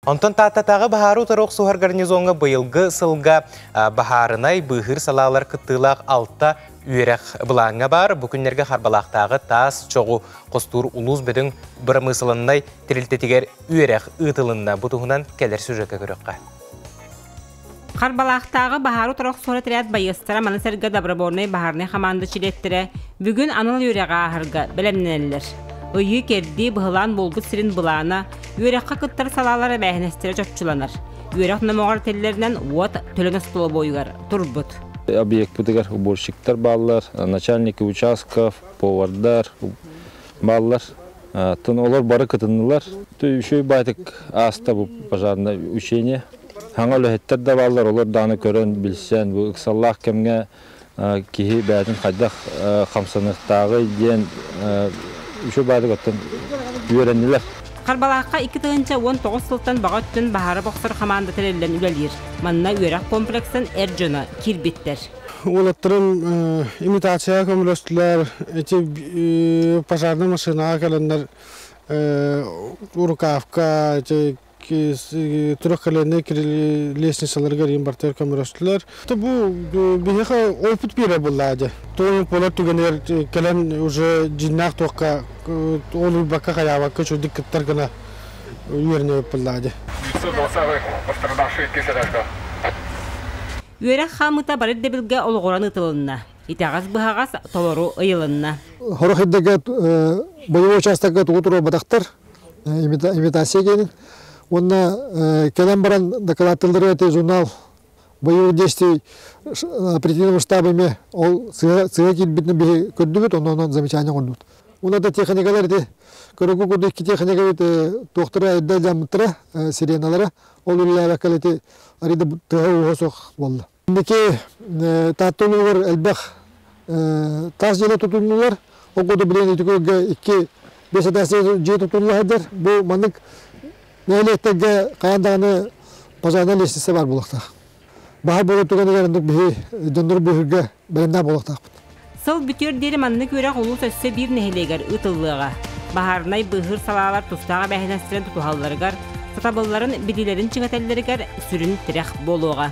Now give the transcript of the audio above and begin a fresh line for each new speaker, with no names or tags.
Онтон таттатағы бахару тарық сухар гарнизонға бұйылғы сылға бахарынай бұхыр салалар кыттылақ алтта үйерек бұлаңа бар. Бүкіндерге харбалақтағы тас чоғу қостур улуз бөдің бір мысылыннай тірілтетігер үйерек ұтылынна бұтығынан келер сюжетке көріққа.
Харбалақтағы бахару тарық сухар тірят байыстыра манасырға доброборнай бахарнай хаманды чилеттірі бүгін аныл үйерек ағырға білемнелер. Үйі керді бұғылан болғы сірін бұлана, үйерекқа күттір салалары бәйінестері жопчыланыр. Үйерек намоғар теллерінен уат төліні столы бойығар, тұрбыт.
Объект бұдығар уборщиктар баллар, начальники участков, повардар баллар. Тын олар бары кытынылар. Үшөй байтық аста бұл пожарна үшене. Хаңа өліхеттер де баллар, олар даны көрін білсен. Бұл ұқсаллақ кемге кейі бәйтін қайдақ қамсанықтағы ден үші байды көттен үйеренділер.
Қарбалаққа 2 тығынша 19 сылттан баға түн бағары боқсыр қаманды тірелден үлелер. Манна үйерек комплексін әржіні кирбиттер.
Олаттырын имитация көмілөстілер, пожарны машинаға кәлендер, урукавка, тұрық кәленне лестницаларға импортер көмілөстілер. Бұл бейхі опыт бере бұллады. Тоғын полар түгенер кәлен уже жиннақ тоққа олы баққа қаяваққа чөдік кіттер гына үйеріне бұллады.
Үйерек қамыта барыр дебілге олғыран ұтылынна. Итағас бұғағас толору ұйылынна.
Хорох еддеге бойы участакка тұғытыру бадақтар имитация кейнін. Онна кәлем баран докладтылдыры өте журнал бойы действий оперативного штабыме ол сыға келбітіні бері көдді онан замечание қордуд. Онада техникалар көрігі көді екі техника тоқтыра әдді жамыттыра сиреналара ол үлілі әкәлеті арида тұға ұғысық болды. Ендеке таттылығыр әлбәқ тас желі тұтылылар, ол көді білен үтікөге 2-5 тасы жей тұтылылар. Бұл маңық нәлеттігі қаяндағыны пожарна лестісі бар болықтақ. Баға болы түгенігеріндік бігі дөндір бұғырға бәрінда болықтақ.
Сыл бүтер дері манны көрек ұлыс өсі бір нәхелегер ұтылыға. Бағарнай бұғыр салалар тұстаға бәхінәстірен тұтуғаларығар, сатабылларын беділерін чыңатәлілерігер сүрін тірек болуға.